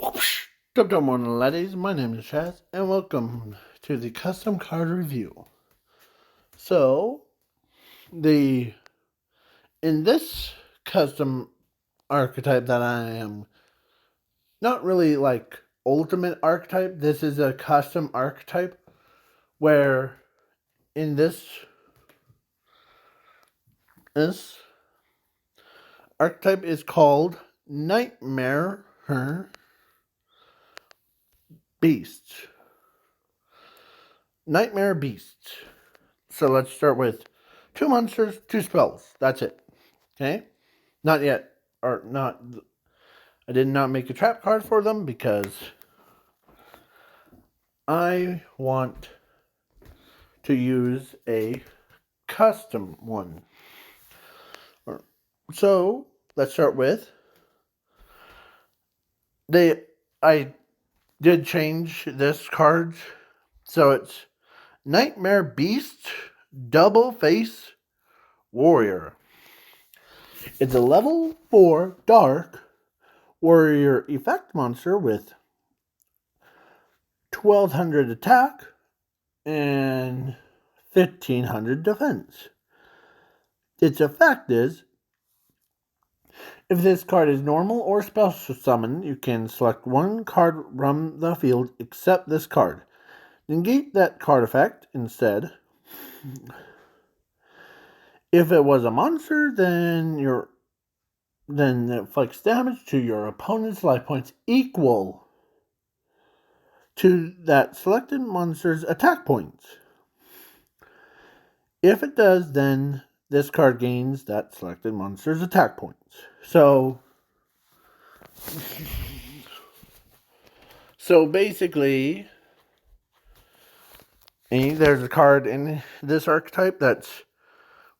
Whoosh! Dum dum morning, laddies. My name is Chaz, and welcome to the custom card review. So, the in this custom archetype that I am not really like ultimate archetype. This is a custom archetype where in this archetype is called Nightmare Beast. Nightmare Beast. So let's start with 2 monsters, 2 spells. That's it. Okay? Not yet. Or not. I did not make a trap card for them because I want to use a custom one. So let's start with I did change this card. So it's Nightmare Beast Double Face Warrior. It's a level 4 dark warrior effect monster with 1200 attack and 1500 defense. Its effect is, if this card is normal or special summon, you can select one card from the field except this card. Negate that card effect instead. If it was a monster, then it inflicts damage to your opponent's life points equal to that selected monster's attack points. If it does, then this card gains that selected monster's attack points. So basically, there's a card in this archetype that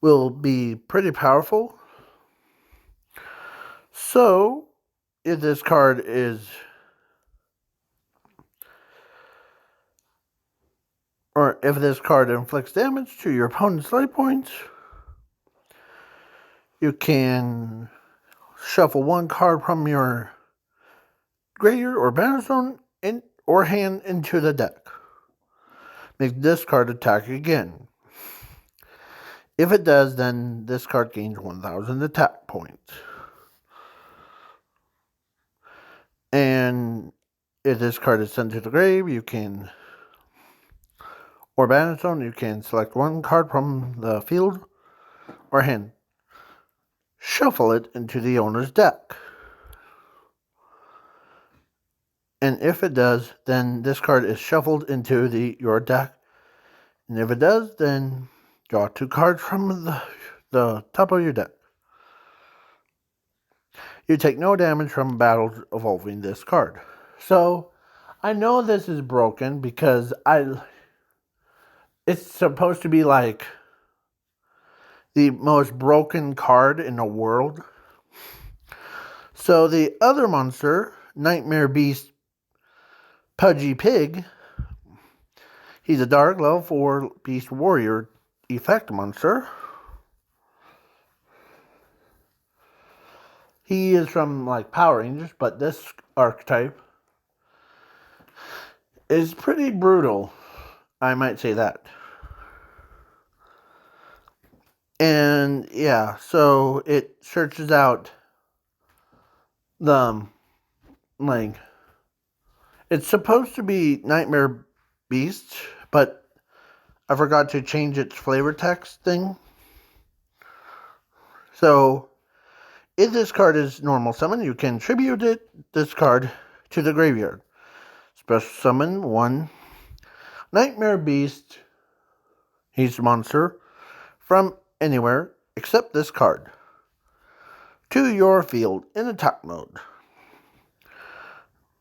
will be pretty powerful. So if this card is, or if this card inflicts damage to your opponent's life points, you can shuffle one card from your graveyard or battlefield or hand into the deck. Make this card attack again. If it does, then this card gains 1000 attack points. And if this card is sent to the grave, or battlefield, you can select one card from the field or hand. Shuffle it into the owner's deck. And if it does, then this card is shuffled into your deck. And if it does, then draw 2 cards from the top of your deck. You take no damage from battles involving this card. So, I know this is broken because it's supposed to be like the most broken card in the world. So the other monster, Nightmare Beast Pudgy Pig, he's a dark level 4 Beast Warrior effect monster. He is from like Power Rangers, but this archetype is pretty brutal. I might say that. And yeah, so it searches out the it's supposed to be Nightmare Beast, but I forgot to change its flavor text thing. So if this card is normal summon, you can tribute this card to the graveyard. Special summon 1 Nightmare Beast, he's a monster, from anywhere except this card, to your field in attack mode.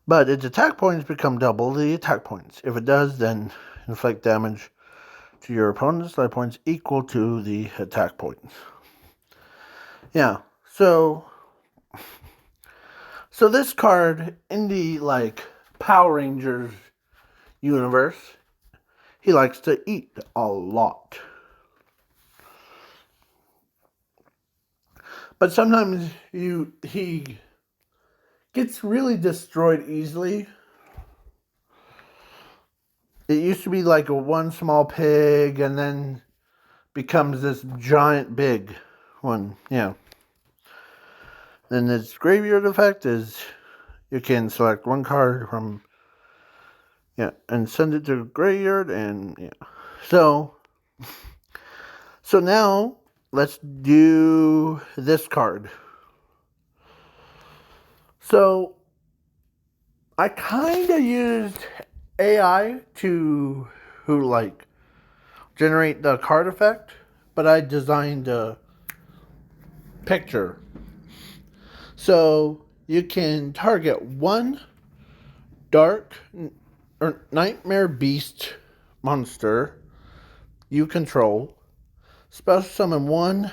But its attack points become double the attack points. If it does, then inflict damage to your opponent's life points equal to the attack points. Yeah, so this card in the Power Rangers universe, he likes to eat a lot. But sometimes he gets really destroyed easily. It used to be like a one small pig and then becomes this giant big one. Yeah. Then its graveyard effect is you can select one card from and send it to graveyard and So now let's do this card. So I kind of used AI to generate the card effect, but I designed a picture. So you can target one dark or nightmare beast monster you control, special summon one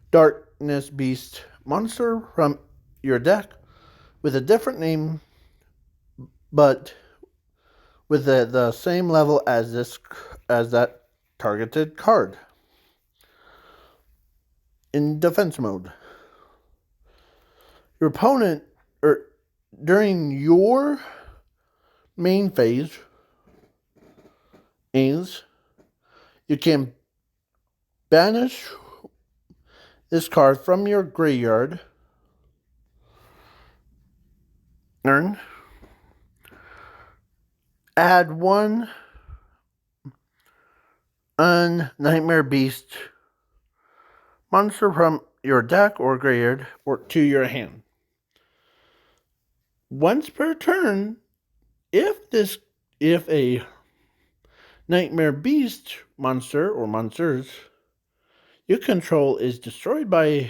darkness beast monster from your deck with a different name but with the same level as that targeted card. In defense mode, your opponent during your main phase is you can banish this card from your graveyard. Add one Nightmare Beast monster from your deck or graveyard or to your hand. Once per turn, if a Nightmare Beast monster or monsters you control is destroyed by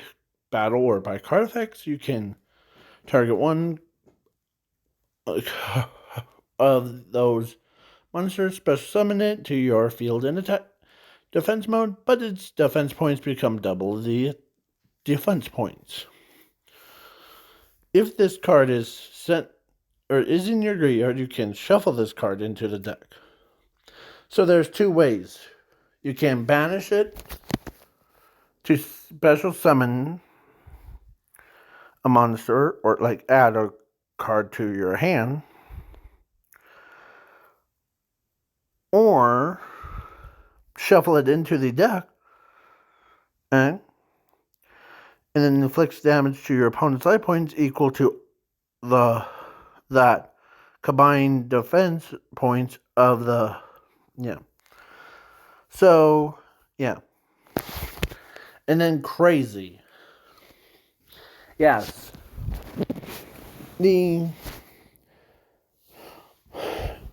battle or by card effects, you can target one of those monsters, special summon it to your field in attack defense mode, but its defense points become double the defense points. If this card is sent or is in your graveyard, you can shuffle this card into the deck. So there's two ways. You can banish it to special summon a monster or add a card to your hand, or shuffle it into the deck and then inflicts damage to your opponent's life points equal to that combined defense points of the So and then crazy. Yes.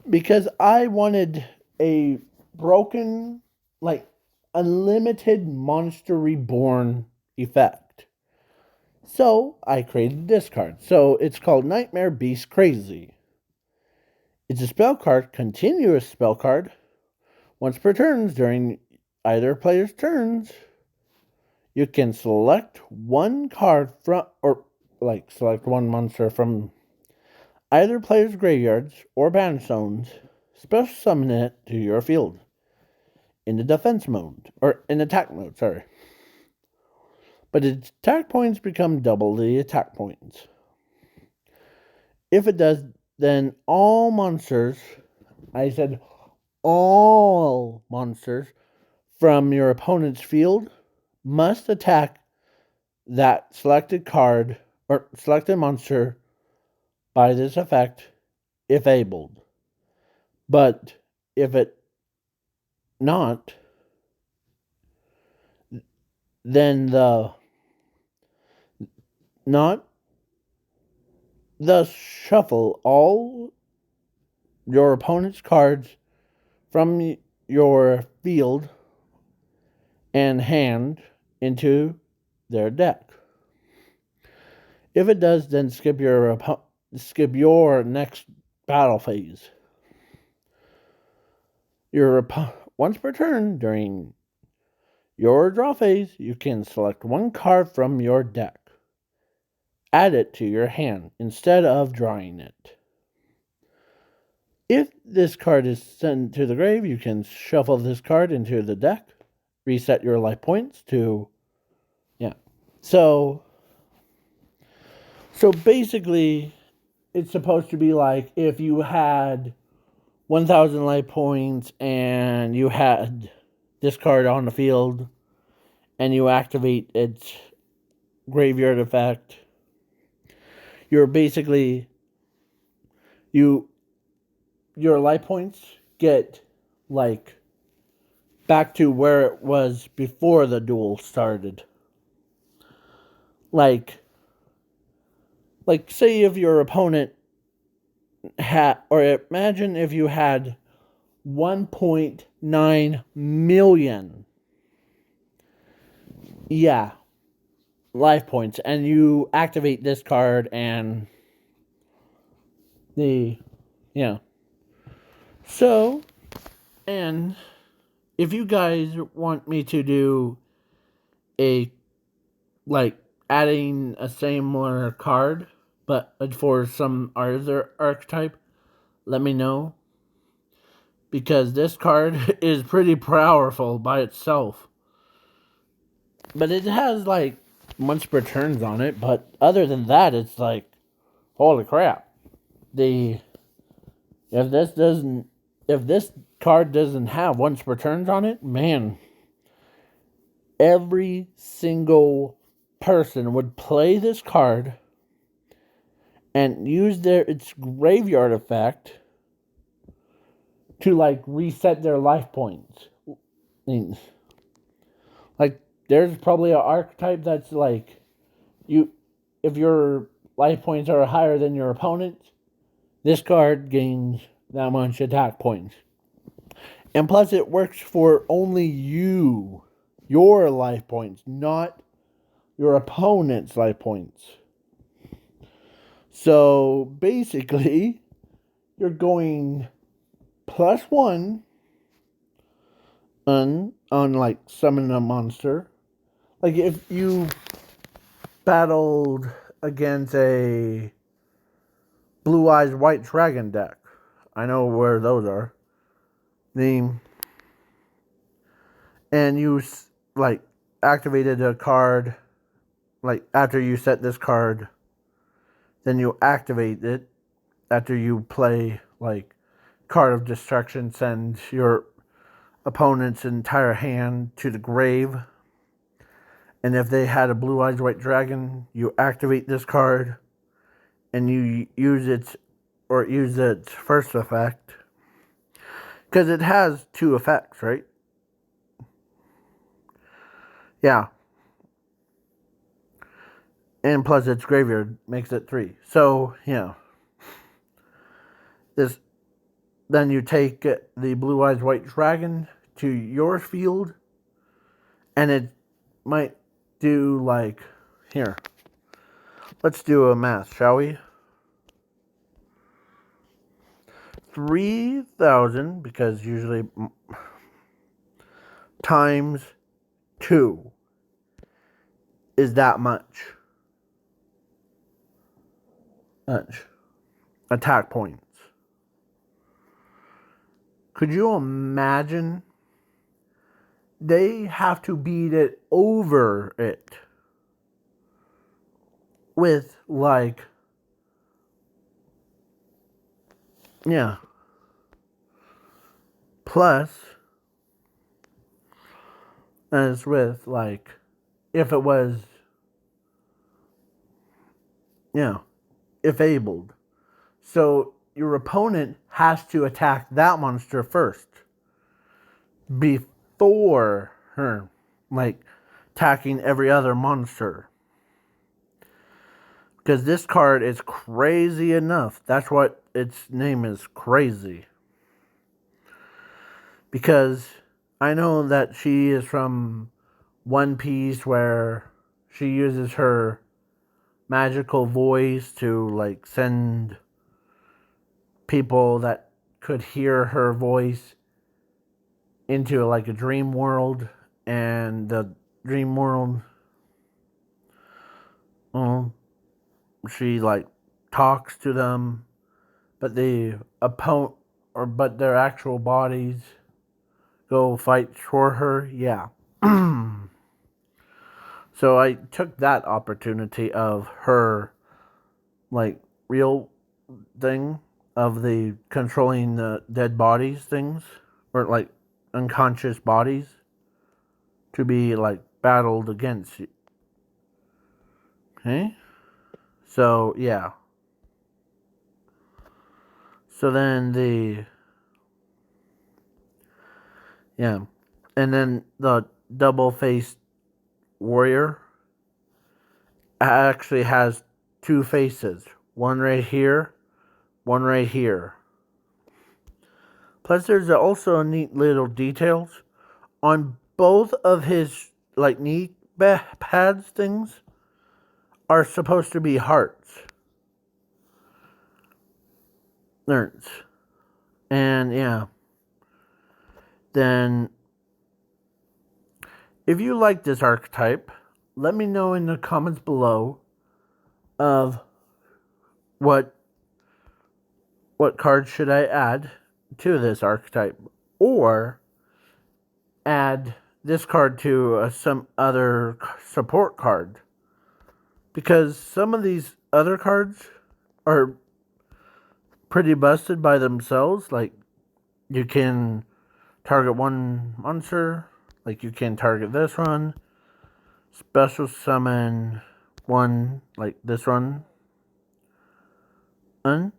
Because I wanted a broken, unlimited Monster Reborn effect. So I created this card. So it's called Nightmare Beast Crazy. It's a spell card, continuous spell card. Once per turn, during either player's turns, you can select one card from, select one monster from either player's graveyards or banish zones, special summon it to your field in the defense mode, or in attack mode, sorry. But its attack points become double the attack points. If it does, then all monsters, I said all monsters from your opponent's field must attack that selected card or selected monster by this effect if able. But if it not, then thus shuffle all your opponent's cards from your field and hand into their deck. If it does, then skip your next battle phase. Once per turn during your draw phase, you can select one card from your deck. Add it to your hand instead of drawing it. If this card is sent to the grave, you can shuffle this card into the deck, reset your life points to, So basically, it's supposed to be like if you had 1,000 life points and you had this card on the field and you activate its graveyard effect, you're basically your life points get like back to where it was before the duel started. Like say if your opponent had, or imagine if you had 1.9 million, yeah, life points, and you activate this card and so, and if you guys want me to do a, like, adding a similar card, but for some other archetype, let me know. Because this card is pretty powerful by itself. But it has, like, monster turns on it, but other than that, it's like, holy crap. If this card doesn't have once per turns on it, man, every single person would play this card and use its graveyard effect to, like, reset their life points. I mean, like, there's probably an archetype that's like, if your life points are higher than your opponent's, this card gains that much attack points. And plus, it works for only your life points, not your opponent's life points. So, basically, you're going +1 on like, summon a monster. Like, if you battled against a Blue Eyes White Dragon deck, I know where those are. And you, like, activated a card, like, after you set this card, then you activate it after you play, like, Card of Destruction, send your opponent's entire hand to the grave. And if they had a Blue Eyes White Dragon, you activate this card and you use its first effect. Because it has 2 effects, right? Yeah. And plus its graveyard makes it 3. So, yeah. Then you take the Blue Eyes White Dragon to your field, and it might do, like, here. Let's do a math, shall we? 3,000, because usually times 2 is that much attack points. Could you imagine? They have to beat it over it with, like, yeah, plus, as with, like, if it was, if abled. So your opponent has to attack that monster first before her, like, attacking every other monster. Because this card is crazy enough. That's what its name is, crazy. Because I know that she is from One Piece, where she uses her magical voice to, like, send people that could hear her voice into, like, a dream world, and the dream world, she, like, talks to them, but but their actual bodies go fight for her. Yeah. So I took that opportunity of her like real thing of the controlling the dead bodies things, or like unconscious bodies, to be like battled against. Okay? So, yeah. So then yeah. And then the double faced warrior actually has two faces. One right here, one right here. Plus, there's also a neat little details on both of his like knee pads things are supposed to be hearts. Nerds. And yeah. Then, if you like this archetype, let me know in the comments below of what card should I add to this archetype, or add this card to some other support card, because some of these other cards are pretty busted by themselves. Like, you can target one monster, like you can target this one, special summon one, like this one, and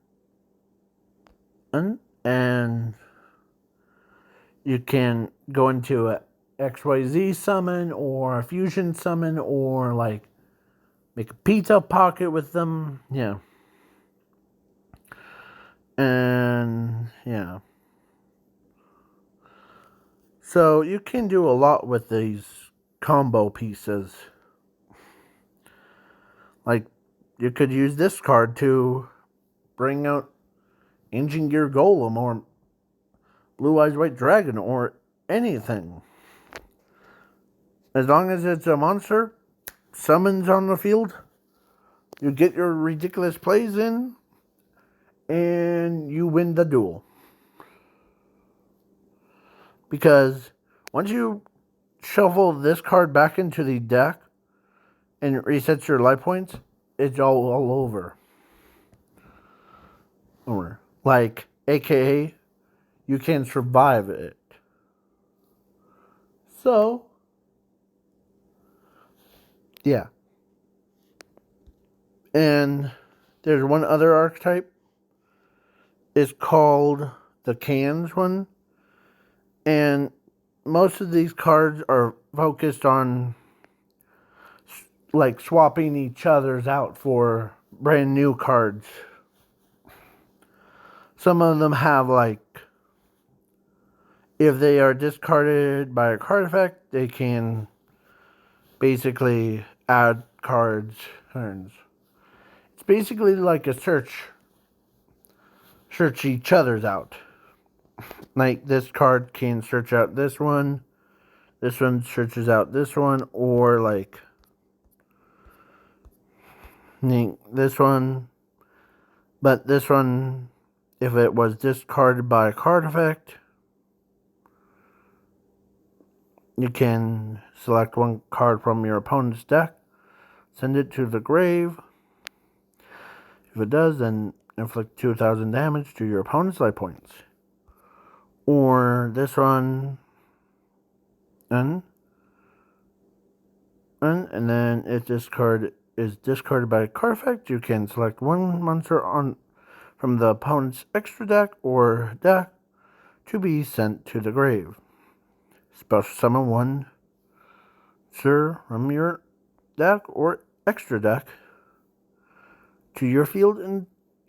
you can go into a XYZ summon or a fusion summon, or like make a pizza pocket with them. Yeah. And yeah. So you can do a lot with these combo pieces. Like, you could use this card to bring out Engine Gear Golem or Blue Eyes White Dragon or anything. As long as it's a monster, summons on the field, you get your ridiculous plays in, and you win the duel. Because once you shuffle this card back into the deck and it resets your life points, it's all over. Like, aka, you can survive it. So, yeah. And there's one other archetype. It's called the cans one. And most of these cards are focused on like swapping each other's out for brand new cards. Some of them have like, if they are discarded by a card effect, they can basically add cards turns. It's basically like a search each other's out. Like, this card can search out this one searches out this one, or like this one. But this one, if it was discarded by a card effect, you can select one card from your opponent's deck, send it to the grave. If it does, then inflict 2,000 damage to your opponent's life points. Or this one, and then if this card is discarded by a card effect, you can select one monster from the opponent's extra deck or deck to be sent to the grave. Special summon one monster from your deck or extra deck to your field in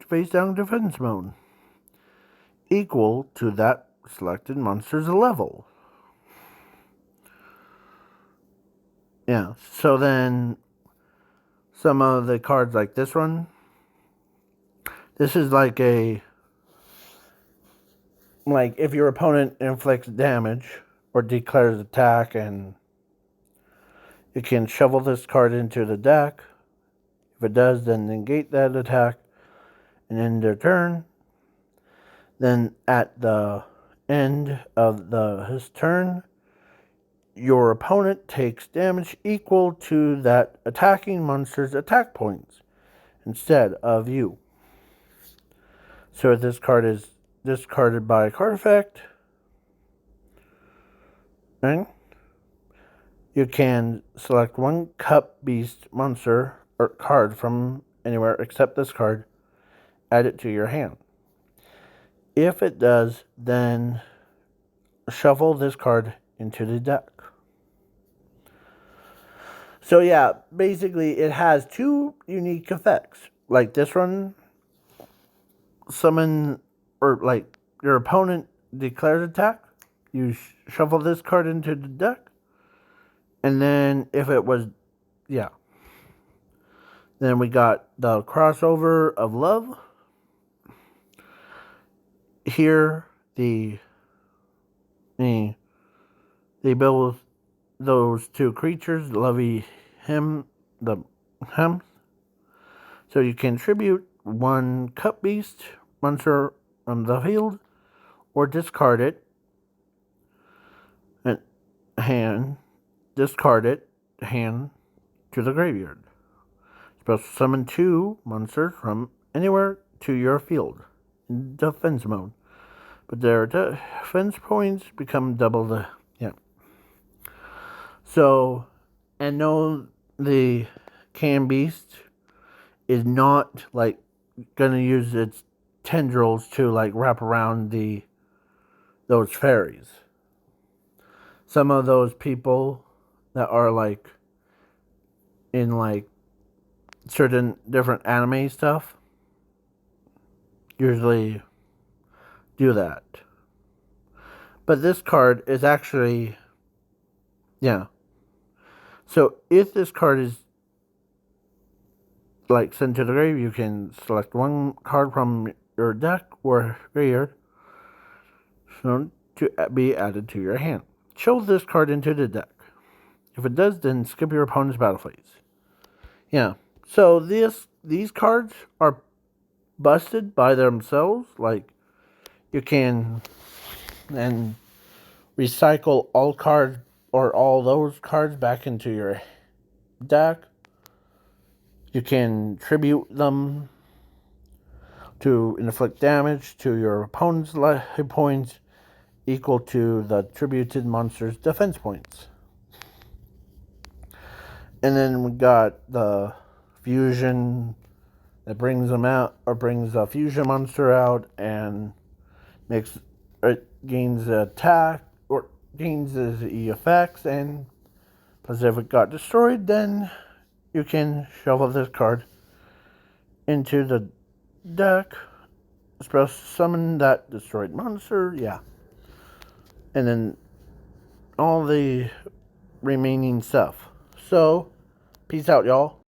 face down defense mode, equal to that selected monster's level. Yeah, so then some of the cards like this one, this is like if your opponent inflicts damage or declares attack, and you can shovel this card into the deck. If it does, then negate that attack and end their turn. Then at the end of his turn, your opponent takes damage equal to that attacking monster's attack points. instead of you. So if this card is discarded by a card effect, right, you can select one cup beast monster or card from anywhere except this card, add it to your hand. If it does, then shuffle this card into the deck. So yeah, basically it has two unique effects. Like this one, summon, or like your opponent declares attack, you shuffle this card into the deck. And then if it was, yeah. Then we got the crossover of love. Here, they build those two creatures, Lovey him, the him. So you can tribute one cup beast monster from the field, or discard it and hand, discard it, hand to the graveyard. Supposed to summon two monsters from anywhere to your field in defense mode, but their defense points become double the, yeah. So, and no, the can beast is not like gonna use its tendrils to like wrap around those fairies. Some of those people that are like in like certain different anime stuff usually do that. But this card is actually, yeah. So if this card is like sent to the grave, you can select one card from your deck or graveyard to be added to your hand. Shuffle this card into the deck. If it does, then skip your opponent's battle phase. Yeah. So these cards are busted by themselves. Like you can then recycle all cards or all those cards back into your deck. You can tribute them to inflict damage to your opponent's life points equal to the tributed monster's defense points. And then we got the fusion that brings them out, or brings a fusion monster out and makes it gains attack or gains the effects, and plus if it got destroyed, then you can shuffle this card into the deck, supposed to summon that destroyed monster, yeah. And then all the remaining stuff. So, peace out, y'all.